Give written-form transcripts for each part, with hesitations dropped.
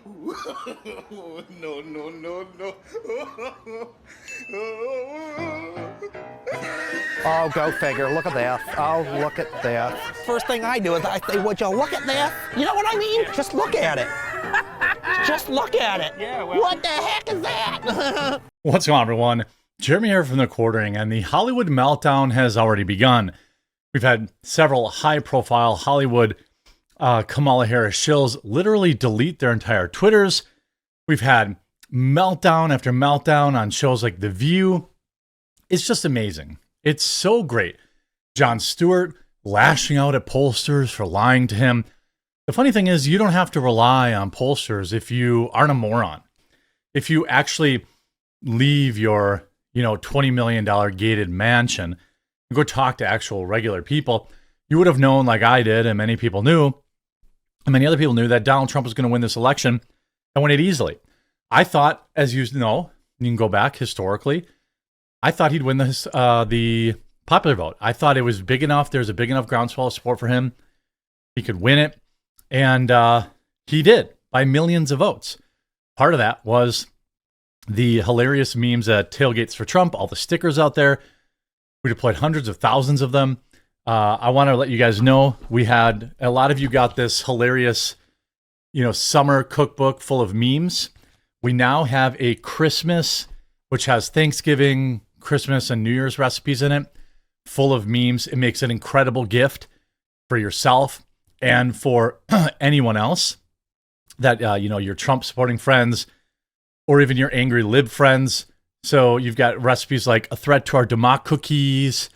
No, no, no, no. Oh, go figure. Look at this. Oh, look at this. First thing I do is I say, would you look at this? You know what I mean? Just look at it. Just look at it. Yeah, well. What the heck is that? What's going on, everyone? Jeremy here from The Quartering, and the Hollywood meltdown has already begun. We've had several high-profile Hollywood Kamala Harris shills literally delete their entire Twitters. We've had meltdown after meltdown on shows like The View. It's just amazing. It's so great. Jon Stewart lashing out at pollsters for lying to him. The funny thing is, you don't have to rely on pollsters if you aren't a moron. If you actually leave your, $20 million gated mansion and go talk to actual regular people, you would have known, like I did, and many people knew, and many other people knew, that Donald Trump was going to win this election and win it easily. I thought, as you know, you can go back historically, I thought he'd win the popular vote. I thought it was big enough. There's a big enough groundswell of support for him. He could win it. And he did, by millions of votes. Part of that was the hilarious memes at Tailgates for Trump, all the stickers out there. We deployed hundreds of thousands of them. I want to let you guys know, we had, a lot of you got this hilarious, summer cookbook full of memes. We now have a Christmas, which has Thanksgiving, Christmas, and New Year's recipes in it, full of memes. It makes an incredible gift for yourself and for anyone else that, your Trump supporting friends or even your angry lib friends. So you've got recipes like a threat to our Democ cookies.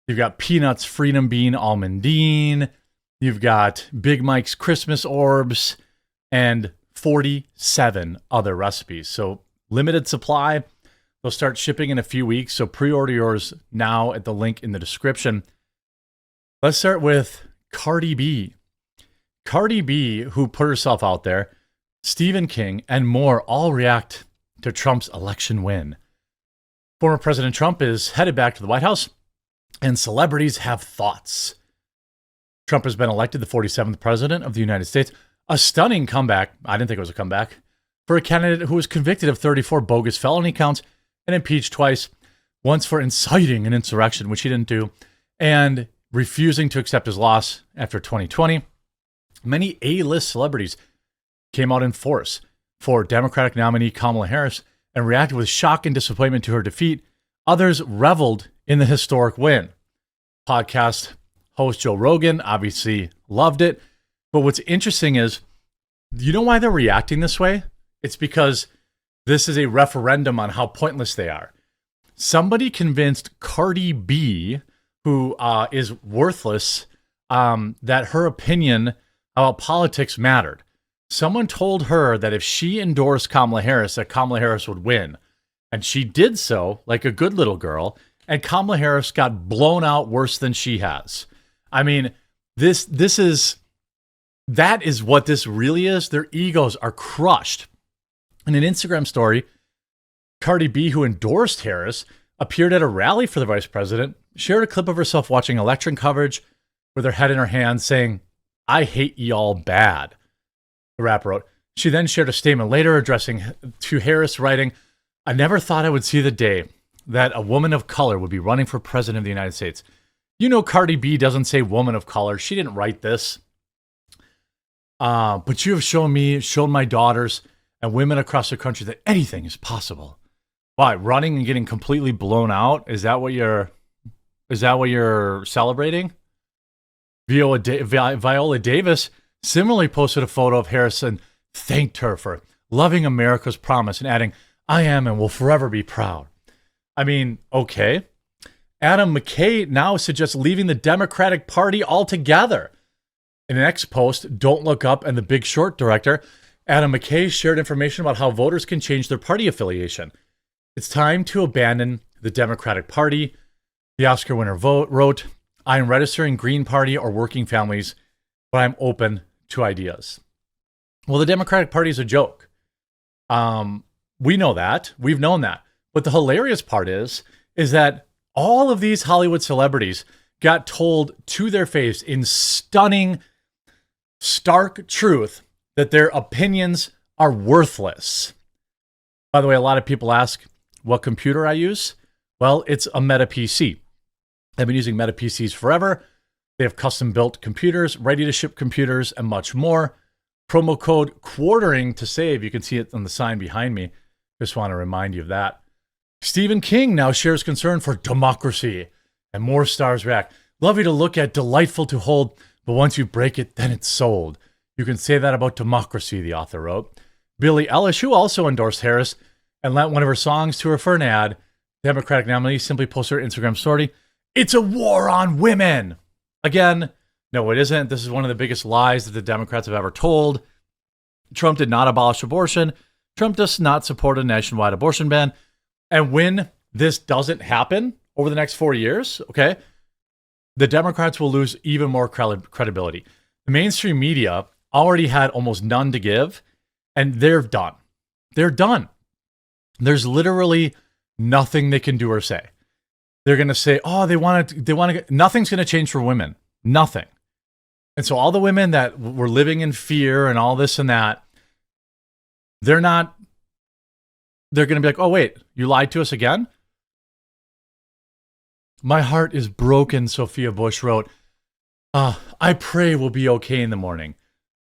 You've got Peanuts Freedom Bean Almondine. You've got Big Mike's Christmas Orbs and 47 other recipes. So limited supply. They'll start shipping in a few weeks. So pre-order yours now at the link in the description. Let's start with Cardi B. Cardi B, who put herself out there, Stephen King, and more all react to Trump's election win. Former President Trump is headed back to the White House, and celebrities have thoughts. Trump has been elected the 47th president of the United States. A stunning comeback. I didn't think it was a comeback. For a candidate who was convicted of 34 bogus felony counts and impeached twice, once for inciting an insurrection, which he didn't do, and refusing to accept his loss after 2020. Many A-list celebrities came out in force for Democratic nominee Kamala Harris and reacted with shock and disappointment to her defeat. Others reveled in the historic win. Podcast host Joe Rogan obviously loved it. But what's interesting is, you know why they're reacting this way? It's because this is a referendum on how pointless they are. Somebody convinced Cardi B, who is worthless, that her opinion about politics mattered. Someone told her that if she endorsed Kamala Harris, that Kamala Harris would win. And she did so like a good little girl, and Kamala Harris got blown out worse than she has. I mean, that is what this really is. Their egos are crushed. In an Instagram story, Cardi B, who endorsed Harris, appeared at a rally for the vice president, shared a clip of herself watching election coverage with her head in her hands saying, "I hate y'all bad," the rapper wrote. She then shared a statement later addressing to Harris, writing, "I never thought I would see the day that a woman of color would be running for president of the United States." You know, Cardi B doesn't say woman of color. She didn't write this. But you have shown my daughters and women across the country that anything is possible. Why? Running and getting completely blown out? Is that what you're celebrating? Viola Davis similarly posted a photo of Harris and thanked her for loving America's promise and adding, "I am and will forever be proud." I mean, okay. Adam McKay now suggests leaving the Democratic Party altogether. In an X post, Don't Look Up and The Big Short director, Adam McKay shared information about how voters can change their party affiliation. "It's time to abandon the Democratic Party." The Oscar winner wrote, "I am registering Green Party or Working Families, but I'm open to ideas." Well, the Democratic Party is a joke. We know that. We've known that. But the hilarious part is that all of these Hollywood celebrities got told to their face in stunning, stark truth that their opinions are worthless. By the way, a lot of people ask what computer I use. Well, it's a Meta PC. I've been using Meta PCs forever. They have custom built computers, ready to ship computers, and much more. Promo code quartering to save. You can see it on the sign behind me. Just want to remind you of that. Stephen King now shares concern for democracy and more stars react. Lovely to look at, delightful to hold, but once you break it, then it's sold. You can say that about democracy, the author wrote. Billie Eilish, who also endorsed Harris and lent one of her songs to her for an ad, Democratic nominee simply posted her Instagram story. It's a war on women. Again, no, it isn't. This is one of the biggest lies that the Democrats have ever told. Trump did not abolish abortion. Trump does not support a nationwide abortion ban. And when this doesn't happen over the next 4 years, okay, the Democrats will lose even more credibility. The mainstream media already had almost none to give, and they're done. They're done. There's literally nothing they can do or say. They're going to say, oh, they want to, nothing's going to change for women. Nothing. And so all the women that were living in fear and all this and that, they're going to be like, oh, wait, you lied to us again? My heart is broken, Sophia Bush wrote. I pray we'll be okay in the morning.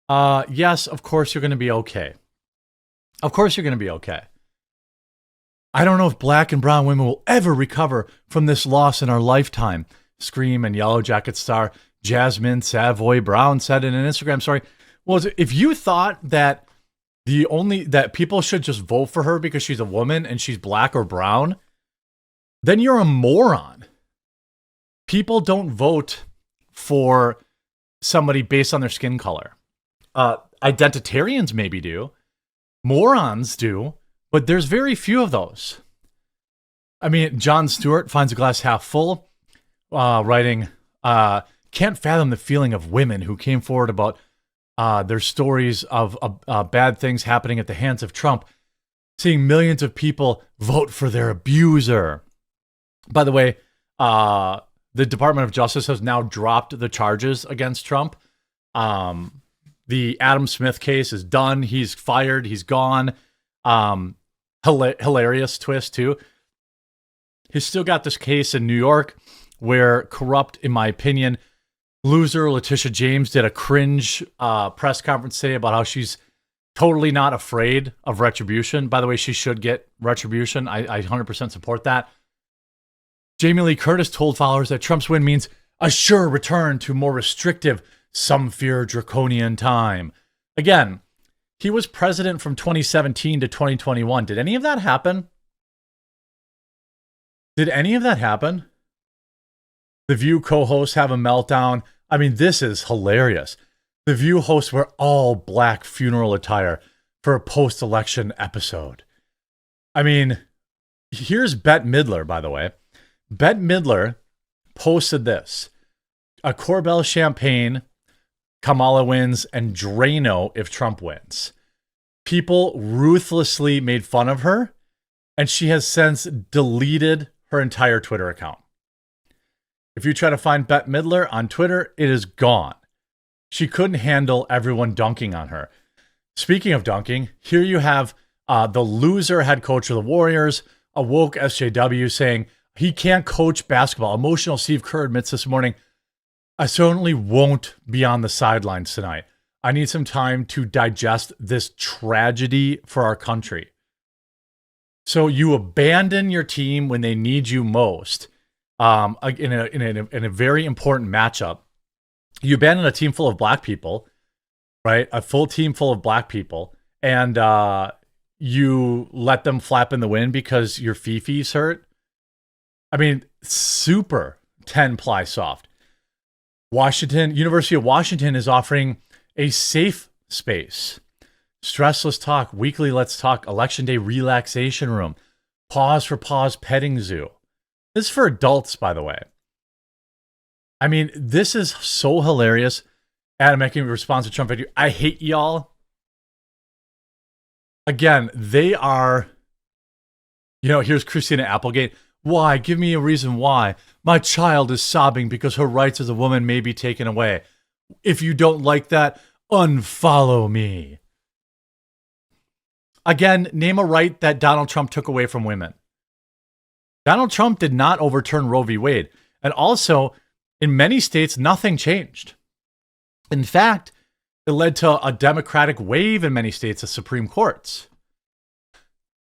Yes, of course you're going to be okay. Of course you're going to be okay. I don't know if black and brown women will ever recover from this loss in our lifetime. Scream and Yellow Jacket star Jasmine Savoy Brown said in an Instagram story. Well, if you thought that that people should just vote for her because she's a woman and she's black or brown, then you're a moron. People don't vote for somebody based on their skin color. Identitarians maybe do. Morons do. But there's very few of those. I mean, Jon Stewart finds a glass half full, writing, can't fathom the feeling of women who came forward about their stories of bad things happening at the hands of Trump, seeing millions of people vote for their abuser. By the way, the Department of Justice has now dropped the charges against Trump. The Adam Smith case is done. He's fired. He's gone. Hilarious twist too. He's still got this case in New York where corrupt, in my opinion, loser Letitia James did a cringe press conference today about how she's totally not afraid of retribution. By the way, she should get retribution. I 100% support that. Jamie Lee Curtis told followers that Trump's win means a sure return to more restrictive, some fear draconian time. Again, he was president from 2017 to 2021. Did any of that happen? Did any of that happen? The View co-hosts have a meltdown. I mean, this is hilarious. The View hosts wear all black funeral attire for a post-election episode. I mean, here's Bette Midler, by the way. Bette Midler posted this. A Corbel champagne, Kamala wins, and Drano if Trump wins. People ruthlessly made fun of her, and she has since deleted her entire Twitter account. If you try to find Bette Midler on Twitter, it is gone. She couldn't handle everyone dunking on her. Speaking of dunking, here you have the loser head coach of the Warriors, a woke SJW, saying he can't coach basketball. Emotional Steve Kerr admits this morning, I certainly won't be on the sidelines tonight. I need some time to digest this tragedy for our country. So you abandon your team when they need you most in a very important matchup. You abandon a team full of black people, right? A full team full of black people, and you let them flap in the wind because your fifi's hurt. I mean, super 10-ply soft. University of Washington is offering a safe space. Stressless talk, weekly let's talk, election day relaxation room, pause for pause petting zoo. This is for adults, by the way. I mean, this is so hilarious. Adam making a response to Trump video. I hate y'all. Again, they are, here's Christina Applegate. Why? Give me a reason why. My child is sobbing because her rights as a woman may be taken away. If you don't like that, unfollow me. Again, name a right that Donald Trump took away from women. Donald Trump did not overturn Roe v. Wade. And also, in many states, nothing changed. In fact, it led to a Democratic wave in many states of Supreme Courts.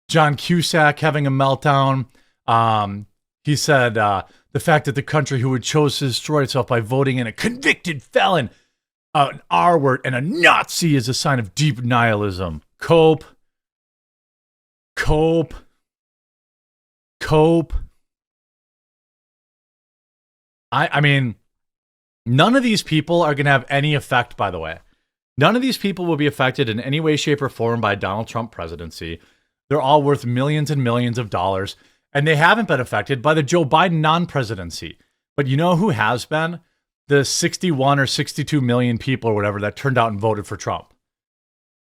John Cusack having a meltdown. He said the fact that the country who would chose to destroy itself by voting in a convicted felon, an R word, and a Nazi is a sign of deep nihilism. Cope. I mean, none of these people are going to have any effect, by the way. None of these people will be affected in any way, shape, or form by Donald Trump presidency. They're all worth millions and millions of dollars, and they haven't been affected by the Joe Biden non-presidency. But you know who has been? The 61 or 62 million people or whatever that turned out and voted for Trump.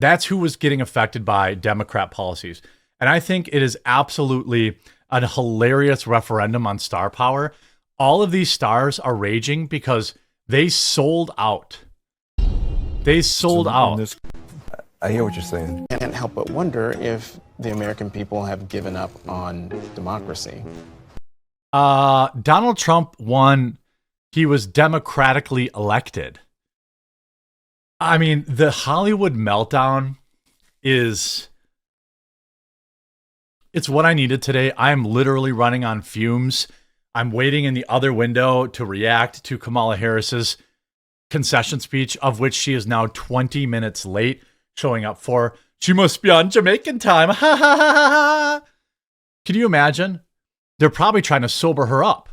That's who was getting affected by Democrat policies. And I think it is absolutely a hilarious referendum on star power. All of these stars are raging because they sold out. They sold out. I hear what you're saying. I can't help but wonder if the American people have given up on democracy. Donald Trump won. He was democratically elected. I mean, the Hollywood meltdown is... It's what I needed today. I'm literally running on fumes. I'm waiting in the other window to react to Kamala Harris's concession speech, of which she is now 20 minutes late showing up for. She must be on Jamaican time. Ha ha ha ha ha. Can you imagine? They're probably trying to sober her up.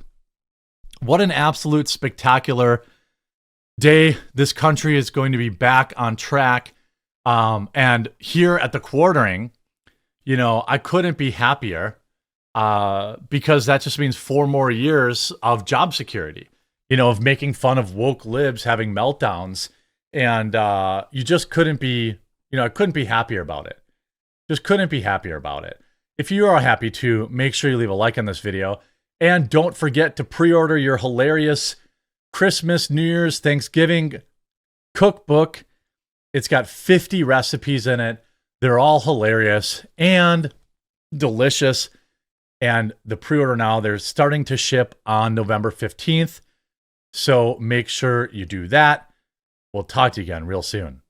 What an absolute spectacular day. This country is going to be back on track. And here at the quartering, you know, I couldn't be happier because that just means 4 more years of job security, you know, of making fun of woke libs having meltdowns. And you just couldn't be, you know, I couldn't be happier about it. Just couldn't be happier about it. If you are happy to, make sure you leave a like on this video. And don't forget to pre-order your hilarious Christmas, New Year's, Thanksgiving cookbook. It's got 50 recipes in it. They're all hilarious and delicious. And the pre-order now, they're starting to ship on November 15th. So make sure you do that. We'll talk to you again real soon.